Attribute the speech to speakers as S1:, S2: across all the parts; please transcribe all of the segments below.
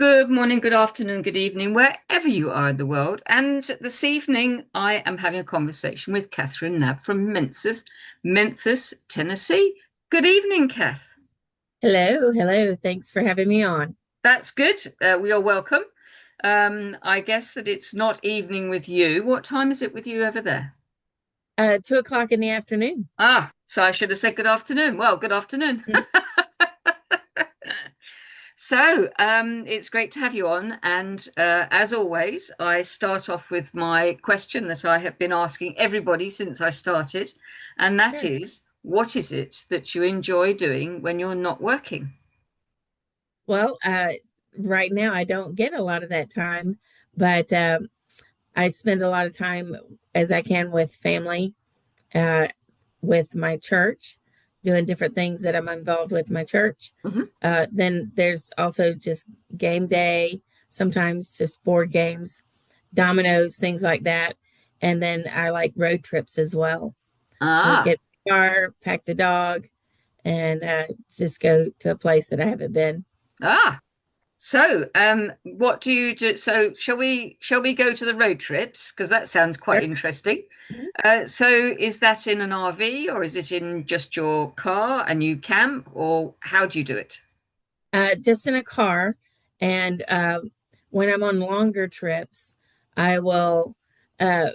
S1: Good morning, good afternoon, good evening, wherever you are in the world. And this evening, I am having a conversation with Catherine Knabb from Memphis, Tennessee. Good evening, Kath.
S2: Hello, hello. Thanks for having me on.
S1: That's good. We are welcome. I guess that it's not evening with you. What time is it with you over there?
S2: 2 o'clock in the afternoon.
S1: So I should have said good afternoon. Well, good afternoon.
S2: Mhm.
S1: It's great to have you on. And as always, I start off with my question that I have been asking everybody since I started, and that
S2: Sure.
S1: is, what is it that you enjoy doing when you're not working?
S2: Well, right now I don't get a lot of that time, but I spend a lot of time as I can with family, uh, with my church, doing different things that I'm involved with my church.
S1: Mhm.
S2: Then there's also just game day, sometimes just board games, dominoes, things like that. And then I like road trips as well. So
S1: Ah,
S2: get the car, pack the dog, and just go to a place that I haven't been.
S1: ah. What do you do? So, shall we go to the road trips? Because that sounds quite
S2: Sure.
S1: interesting.
S2: Mhm.
S1: So, is that in an RV or is it in just your car and you camp, or how do you do it?
S2: Just in a car. And when I'm on longer trips, I will uh,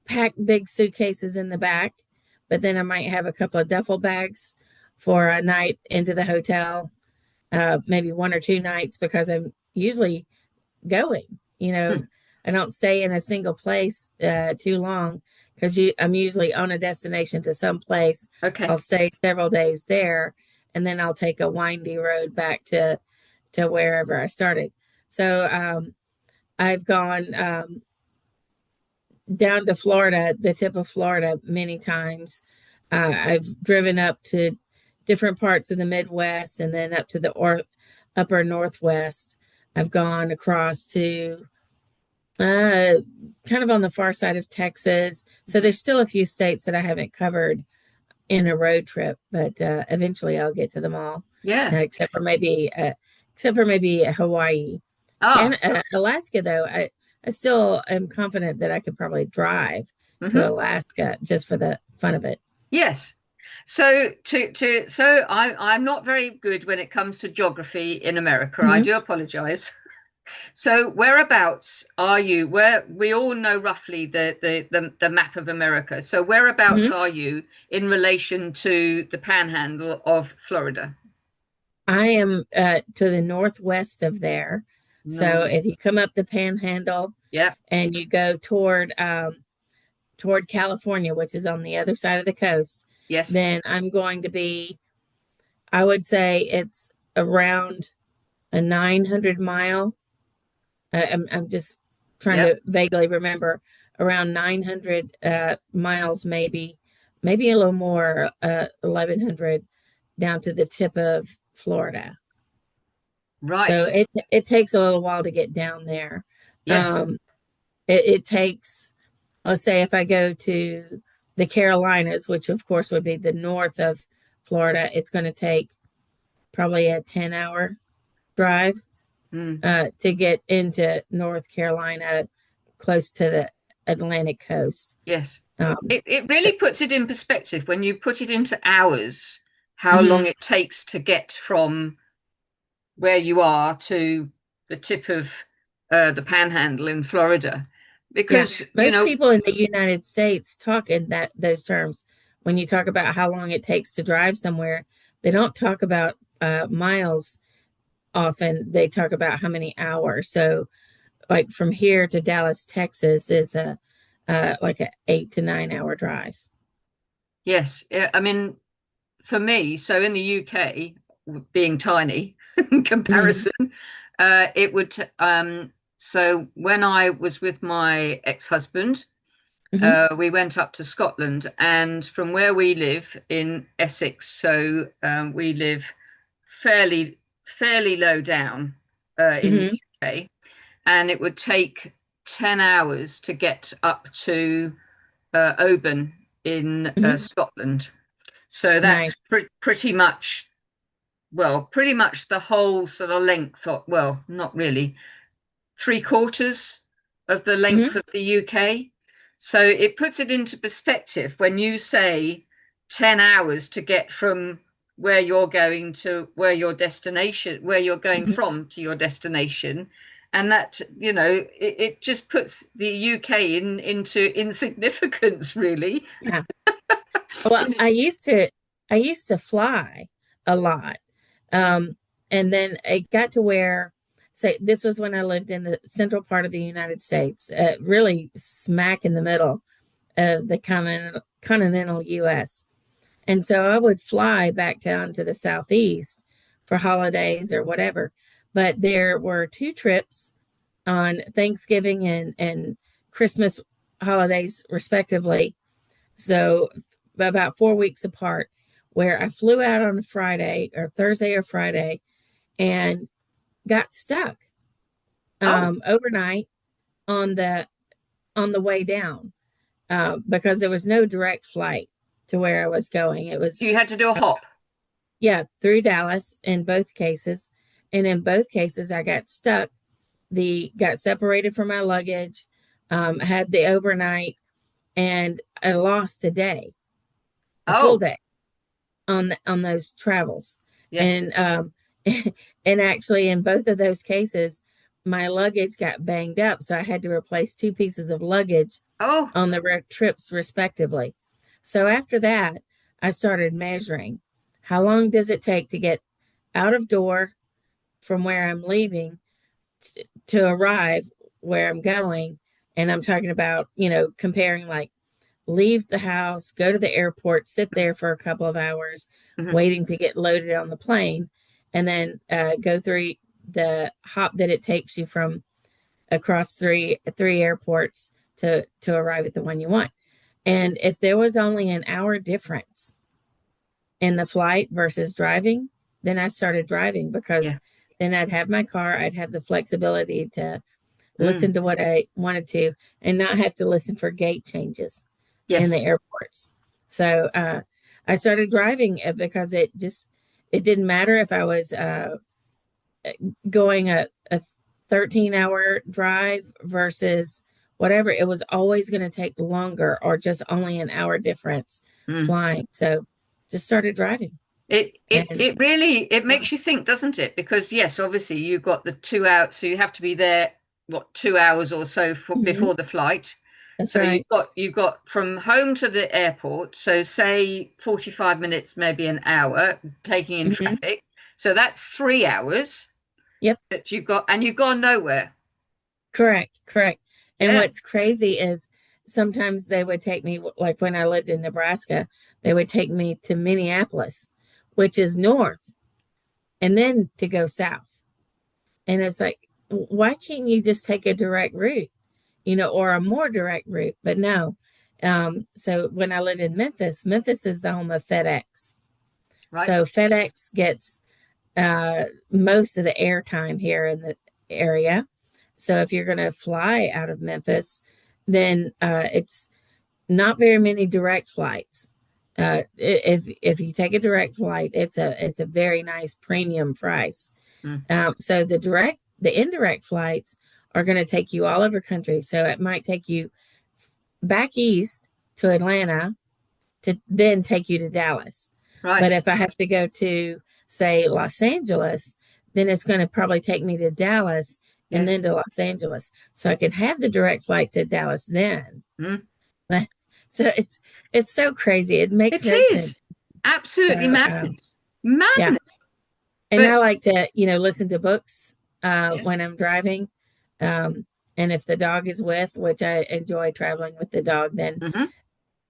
S2: pack big suitcases in the back, but then I might have a couple of duffel bags for a night into the hotel, maybe 1 or 2 nights because I'm usually going.
S1: Hmm.
S2: I don't stay in a single place too long because I'm usually on a destination to some place.
S1: Okay.
S2: I'll stay several days there, and then I'll take a windy road back to wherever I started. So I've gone down to Florida, the tip of Florida, many times. I've driven up to different parts of the Midwest and then up to the upper Northwest. I've gone across to uh, kind of on the far side of Texas. So
S1: Mhm.
S2: there's still a few states that I haven't covered in a road trip, but eventually I'll get to them all,
S1: Yeah.
S2: uh, except for maybe uh, except for maybe Hawaii.
S1: Ah.
S2: Alaska though, I still am confident that I could probably drive to
S1: Hmm.
S2: Alaska just for the fun of it.
S1: Yes. I'm not very good when it comes to geography in America. I
S2: Mhm.
S1: do apologize. So whereabouts are you? Where we all know roughly the map of America. So whereabouts
S2: Mhm.
S1: are you in relation to the panhandle of Florida?
S2: I am to the northwest of there. So
S1: No.
S2: if you come up the Panhandle
S1: Yeah.
S2: and you go toward California, which is on the other side of the coast,
S1: Yes.
S2: then I'm going to be, I would say it's around a 900 mile. I'm just trying
S1: Yep.
S2: to vaguely remember around 900 miles, maybe a little more, 1100 down to the tip of Florida. So
S1: Right.
S2: it takes a little while to get down there.
S1: Yes.
S2: Um, it takes, let's say, if I go to the Carolinas, which of course would be the north of Florida, it's going to take probably a 10-hour drive
S1: Mm.
S2: to get into North Carolina, close to the Atlantic coast.
S1: Yes.
S2: Um,
S1: It
S2: so,
S1: really puts it in perspective when you put it into hours, how long
S2: mhm.
S1: it takes to get from where you are to the tip of the panhandle in Florida.
S2: Yeah,
S1: Because,
S2: most people in the United States talk in those terms. When you talk about how long it takes to drive somewhere, they don't talk about miles often. They talk about how many hours. So, like from here to Dallas, Texas, is a like a 8 to 9 hour drive.
S1: yes, I mean, for me, so in the UK, being tiny in
S2: Hmm.
S1: comparison, it would, so when I was with my ex-husband,
S2: Hmm.
S1: we went up to Scotland, and from where we live in Essex, so we live fairly low down in the
S2: Hmm.
S1: UK, and it would take 10 hours to get up to Oban in
S2: Hmm.
S1: Scotland. So that's
S2: Nice.
S1: pretty much well, pretty much the whole sort of length of, well, not really, three quarters of the length
S2: Hmm.
S1: of the UK. So it puts it into perspective when you say 10 hours to get from where you're going to where your destination, where you're going
S2: Hmm.
S1: from to your destination. And that, it just puts the UK into insignificance, really.
S2: Yeah. Well, I used to fly a lot. Um, and then it got to where, say, this was when I lived in the central part of the United States, really smack in the middle of the continental US. And so I would fly back down to the southeast for holidays or whatever. But there were two trips on Thanksgiving and Christmas holidays, respectively. So about 4 weeks apart, where I flew out on a Friday or Thursday or Friday and got stuck
S1: Oh,
S2: overnight on the way down because there was no direct flight to where I was going. It was,
S1: you had to do a hop.
S2: yeah, through Dallas in both cases. And in both cases, I got stuck, got separated from my luggage, had the overnight, and I lost a full
S1: Oh,
S2: day on those travels.
S1: yeah.
S2: And and actually in both of those cases, my luggage got banged up, so I had to replace two pieces of luggage
S1: Oh,
S2: on the trips respectively. So after that, I started measuring how long does it take to get out of door from where I'm leaving to arrive where I'm going. And I'm talking about, comparing like leave the house, go to the airport, sit there for a couple of hours,
S1: mhm.
S2: waiting to get loaded on the plane, and then go through the hop that it takes you from across three airports to arrive at the one you want. And if there was only an hour difference in the flight versus driving, then I started driving
S1: Yeah.
S2: because then I'd have my car, I'd have the flexibility to
S1: Mm.
S2: listen to what I wanted to and not have to listen for gate changes in the
S1: Yes.
S2: airports. So I started driving because it didn't matter if I was going a 13-hour drive versus whatever. It was always going to take longer or just only an hour difference
S1: Mm.
S2: flying. So just started driving.
S1: It
S2: And
S1: really it makes you think, doesn't it? Because yes, obviously you've got the 2 hours, so you have to be there, what, 2 hours or so
S2: Mhm,
S1: before the flight.
S2: that's
S1: So
S2: right.
S1: you've got from home to the airport, so say 45 minutes, maybe an hour, taking in
S2: Hmm.
S1: traffic. So that's 3 hours
S2: Yep.
S1: that you've got, and you've gone nowhere.
S2: Correct. Correct. And
S1: Yeah.
S2: what's crazy is sometimes they would take me, like when I lived in Nebraska, they would take me to Minneapolis, which is north, and then to go south. And it's like, why can't you just take a direct route, or a more direct route? But no. So when I live in Memphis, Memphis is the home of FedEx.
S1: Right.
S2: So FedEx gets most of the airtime here in the area. So if you're going to fly out of Memphis, then it's not very many direct flights. If you take a direct flight, it's a very nice premium price.
S1: Mm.
S2: So the indirect flights are going to take you all over country. So it might take you back east to Atlanta to then take you to Dallas. But
S1: Right.
S2: if I have to go to, say, Los Angeles, then it's going to probably take me to Dallas and
S1: Yeah.
S2: then to Los Angeles. So I can have the direct flight to Dallas then.
S1: Mm.
S2: So it's so crazy. It makes
S1: It
S2: no
S1: is
S2: sense.
S1: absolutely
S2: So
S1: madness.
S2: yeah.
S1: Madness.
S2: And
S1: But
S2: I like to, listen to books
S1: yeah.
S2: when I'm driving. And if the dog is with, which I enjoy traveling with the dog, then
S1: Hmm.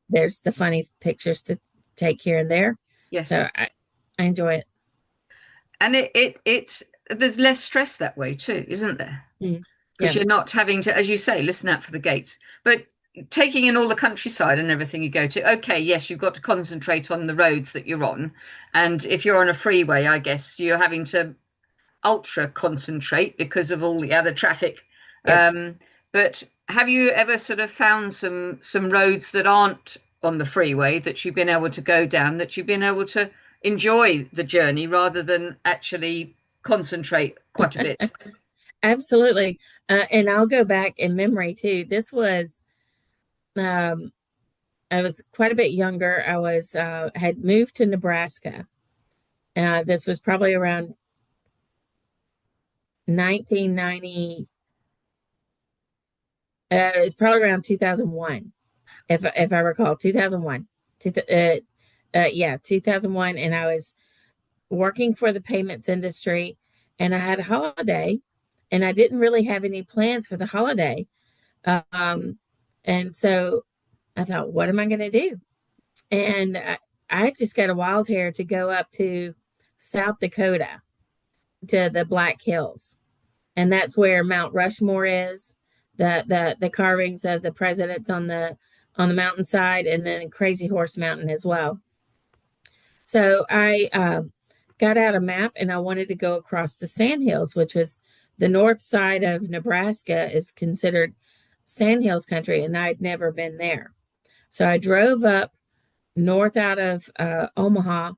S2: there's the funny pictures to take here and there.
S1: Yes.
S2: So I enjoy it.
S1: And it's there's less stress that way too, isn't there?
S2: Mm.
S1: Because
S2: Yeah.
S1: you're not having to, as you say, listen out for the gates. But taking in all the countryside and everything you go to, okay, yes, you've got to concentrate on the roads that you're on. And if you're on a freeway, I guess you're having to ultra concentrate because of all the other traffic.
S2: Yes.
S1: Um, but have you ever sort of found some roads that aren't on the freeway that you've been able to go down, that you've been able to enjoy the journey rather than actually concentrate quite a bit.
S2: Absolutely. And I'll go back in memory too. Um, I was quite a bit younger. I was had moved to Nebraska. This was probably around 1990. It's probably around 2001, if I recall, 2001. Yeah, 2001, and I was working for the payments industry, and I had a holiday, and I didn't really have any plans for the holiday. Um, and so I thought, what am I going to do? And I just got a wild hair to go up to South Dakota to the Black Hills, and that's where Mount Rushmore is. The carvings of the presidents on the mountainside, and then Crazy Horse Mountain as well. So I got out a map and I wanted to go across the Sandhills, which was the north side of Nebraska is considered Sandhills country, and I'd never been there. So I drove up north out of Omaha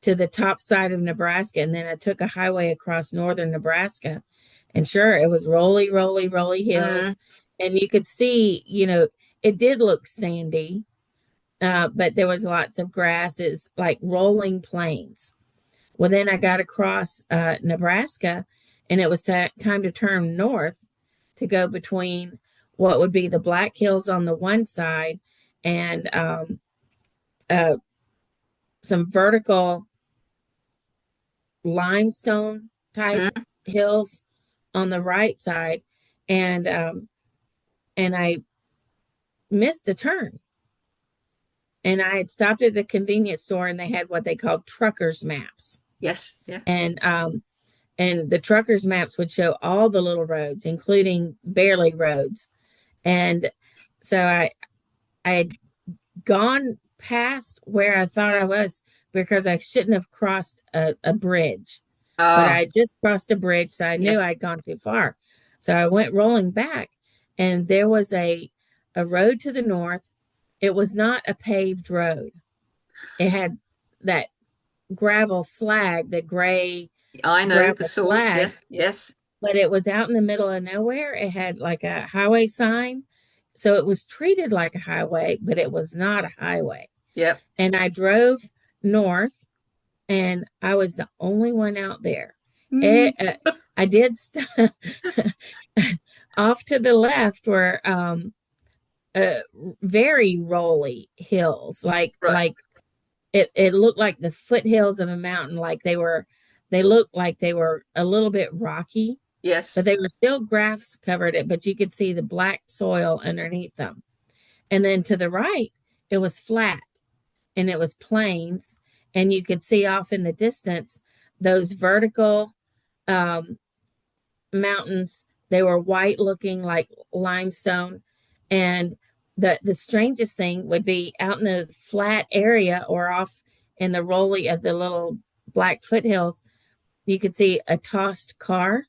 S2: to the top side of Nebraska, and then I took a highway across northern Nebraska. And sure, it was rolly, rolly, rolly
S1: Mm,
S2: hills. And you could see, it did look sandy, but there was lots of grasses, like rolling plains. Well, then I got across Nebraska, and it was time to turn north to go between what would be the Black Hills on the one side and uh, some vertical limestone type
S1: mm,
S2: hills on the right side, and I missed a turn. And I had stopped at the convenience store, and they had what they called truckers maps.
S1: yes, yes.
S2: And the truckers maps would show all the little roads, including barely roads. And so I had gone past where I thought I was because I shouldn't have crossed a bridge. But
S1: Ah,
S2: I just crossed a bridge, so I knew
S1: yes.
S2: I'd gone too far. So I went rolling back, and there was a road to the north. It was not a paved road. It had that gravel slag, the gray
S1: I know the
S2: gravel
S1: sort.
S2: slag,
S1: Yes, yes.
S2: but it was out in the middle of nowhere. It had like a highway sign. So it was treated like a highway, but it was not a highway.
S1: Yep.
S2: And I drove north, and I was the only one out there.
S1: Mm,
S2: It, I did off to the left were uh, very rolly hills,
S1: right.
S2: it looked like the foothills of a mountain, they looked like they were a little bit rocky, but
S1: Yes.
S2: they were still grass covered it, but you could see the black soil underneath them. And then to the right, it was flat and it was plains, and you could see off in the distance those vertical um, mountains. They were white looking like limestone. And the strangest thing would be out in the flat area or off in the rolly of the little black foothills, you could see a tossed car.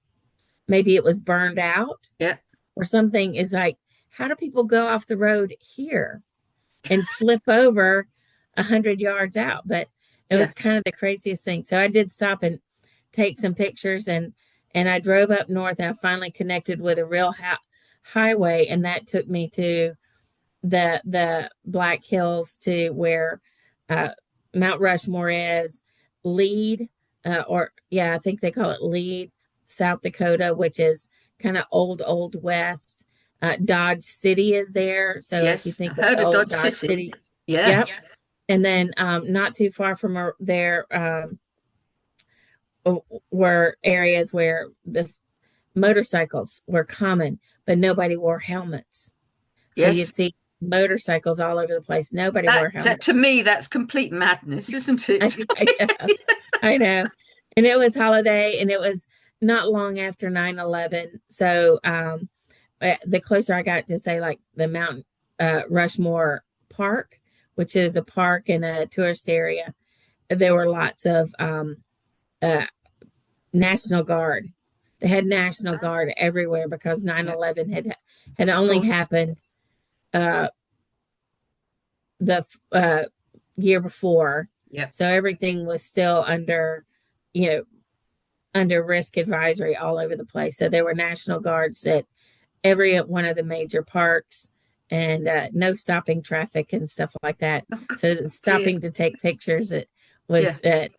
S2: Maybe it was burned out
S1: Yeah.
S2: or something. Is like, how do people go off the road here and flip over 100 yards out? But it
S1: Yeah.
S2: was kind of the craziest thing. So I did stop and take some pictures, and I drove up north. And I finally connected with a real highway, and that took me to the Black Hills, to where uh, Mount Rushmore is, Lead, or yeah, I think they call it Lead, South Dakota, which is kind of old West. Dodge City is there. So if you
S1: Yes.
S2: think
S1: I've
S2: of
S1: heard of
S2: old
S1: Dodge
S2: Dodge
S1: City.
S2: City, yep.
S1: Yes.
S2: And then not too far from there were areas where the motorcycles were common, but nobody wore helmets. So you'd
S1: Yes.
S2: see motorcycles all over the place. Nobody wore
S1: To
S2: helmets.
S1: me, that's complete madness, isn't
S2: I,
S1: it?
S2: I know. And it was holiday, and it was not long after 9/11. So the closer I got to, say, like the Mount Rushmore Park, which is a park in a tourist area, there were lots of uh, National Guard. They had National
S1: Ah,
S2: Guard everywhere because nine
S1: yeah,
S2: eleven had
S1: of
S2: only
S1: course.
S2: happened uh, the year before.
S1: Yep.
S2: So everything was still under, you know, under risk advisory all over the place. So there were National Guards at every one of the major parks, and no stopping traffic and stuff like that.
S1: Oh,
S2: So
S1: dear.
S2: stopping to take pictures, it
S1: Yeah.
S2: was,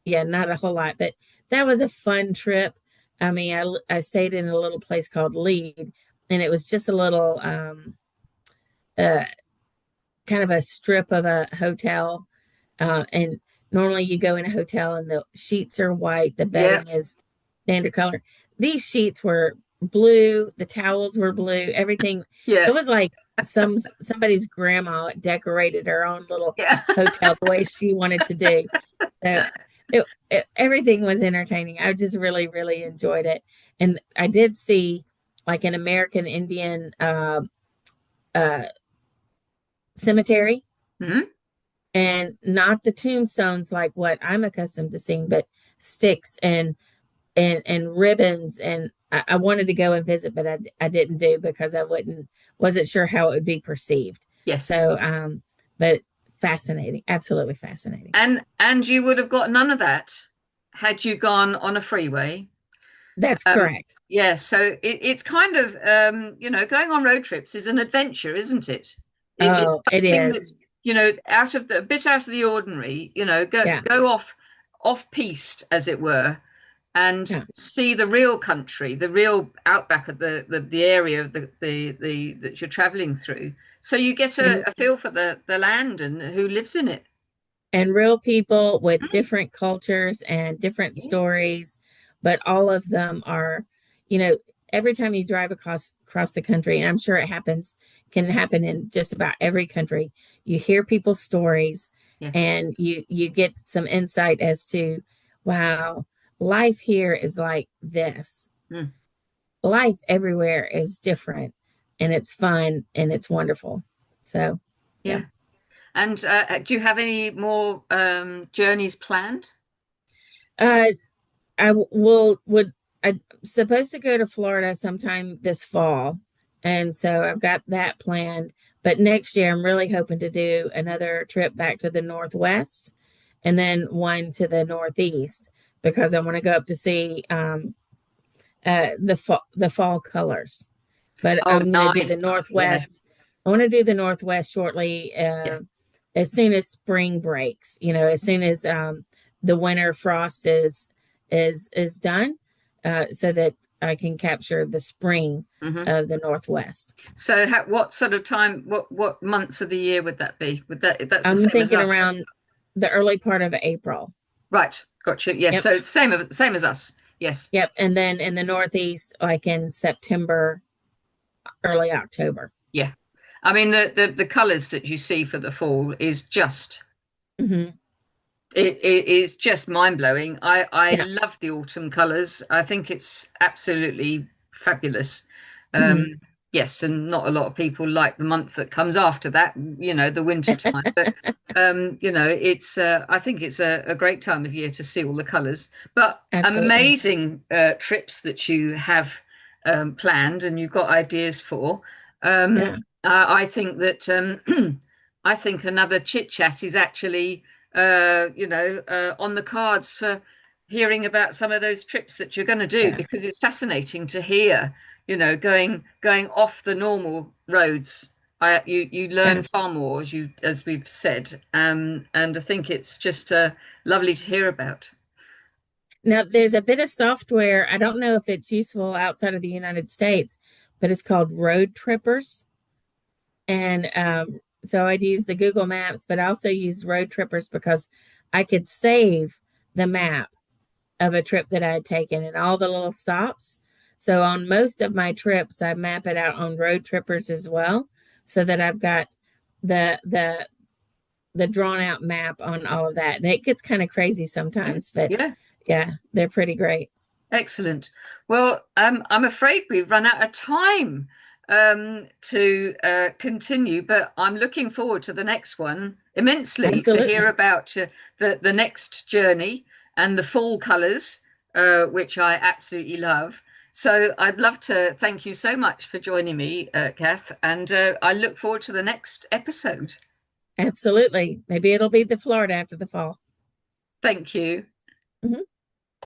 S2: yeah, not a whole lot, but that was a fun trip. I mean, I stayed in a little place called Lead, and it was just a little uh, kind of a strip of a hotel. And normally you go in a hotel and the sheets are white, the
S1: Yeah.
S2: bedding is standard color. These sheets were blue, the towels were blue, everything. It
S1: Yeah.
S2: was like somebody's grandma decorated her own little
S1: Yeah.
S2: hotel the way she wanted to do. So everything was entertaining. I just really, really enjoyed it. And I did see like an American Indian uh, cemetery,
S1: Hmm.
S2: and not the tombstones like what I'm accustomed to seeing, but sticks and ribbons. And I wanted to go and visit, but I didn't do because I wasn't sure how it would be perceived.
S1: Yes.
S2: So, but fascinating, absolutely fascinating.
S1: And you would have got none of that had you gone on a freeway.
S2: That's
S1: Um,
S2: correct.
S1: yeah, so it's kind of going on road trips is an adventure, isn't it? It's
S2: Oh, it
S1: something
S2: is.
S1: that's out of the a bit out of the ordinary.
S2: Yeah,
S1: Go off piste, as it were, and
S2: yeah.
S1: see the real country, the real outback of the area of the that you're traveling through. So you get
S2: And
S1: a feel for the land and who lives in it.
S2: and real people with
S1: Mm,
S2: different cultures and different
S1: yeah,
S2: stories, but all of them are, you know, every time you drive across the country, and I'm sure it can happen in just about every country, you hear people's stories,
S1: yeah.
S2: and you get some insight as to, wow, life here is like this.
S1: Mm,
S2: Life everywhere is different, and it's fun and it's wonderful. So, yeah.
S1: yeah. And do you have any more journeys planned?
S2: Uh, I will would I'm supposed to go to Florida sometime this fall, and so I've got that planned. But next year, I'm really hoping to do another trip back to the Northwest, and then one to the Northeast because I want to go up to see the fall colors. But
S1: Oh,
S2: I'm going to do
S1: nice.
S2: the
S1: Yeah,
S2: Northwest. I want to do the Northwest shortly,
S1: yeah,
S2: as soon as spring breaks. You know, as soon as the winter frost is done, so that I can capture the spring
S1: hmm.
S2: of the Northwest.
S1: So, what sort of time? What months of the year would that be? Would that's the
S2: I'm
S1: same as
S2: thinking
S1: us?
S2: around the early part of April.
S1: Right, gotcha. Yes,
S2: Yep,
S1: so it's same as us. Yes,
S2: yep. And then in the Northeast, like in September, early October.
S1: yeah. I mean the colours that you see for the fall is just
S2: Hmm.
S1: it is just mind blowing. I
S2: Yeah.
S1: love the autumn colours. I think it's absolutely fabulous.
S2: Hmm.
S1: Um, yes, and not a lot of people like the month that comes after that, the winter time. But it's I think it's a great time of year to see all the colours. But
S2: Absolutely.
S1: amazing trips that you have planned and you've got ideas for.
S2: Yeah.
S1: I think that I think another chit chat is actually on the cards for hearing about some of those trips that you're going to do
S2: Yeah.
S1: because it's fascinating to hear, going off the normal roads. You learn
S2: Yeah.
S1: far more as we've said, and I think it's just lovely to hear about.
S2: Now, there's a bit of software. I don't know if it's useful outside of the United States, but it's called Road Trippers. And so I'd use the Google Maps, but I also use Road Trippers because I could save the map of a trip that I had taken and all the little stops. So on most of my trips, I map it out on Road Trippers as well, so that I've got the the the drawn out map on all of that. And it gets kind of crazy
S1: Yeah,
S2: sometimes, but
S1: yeah.
S2: yeah, they're pretty great.
S1: Excellent. Well, I'm afraid we've run out of time to continue, but I'm looking forward to the next one immensely to hear
S2: Absolutely.
S1: about the next journey and the fall colours, which I absolutely love. So I'd love to thank you so much for joining me, Kath, and I look forward to the next episode.
S2: Absolutely. Maybe it'll be the Florida after the fall.
S1: Thank you.
S2: Mhm.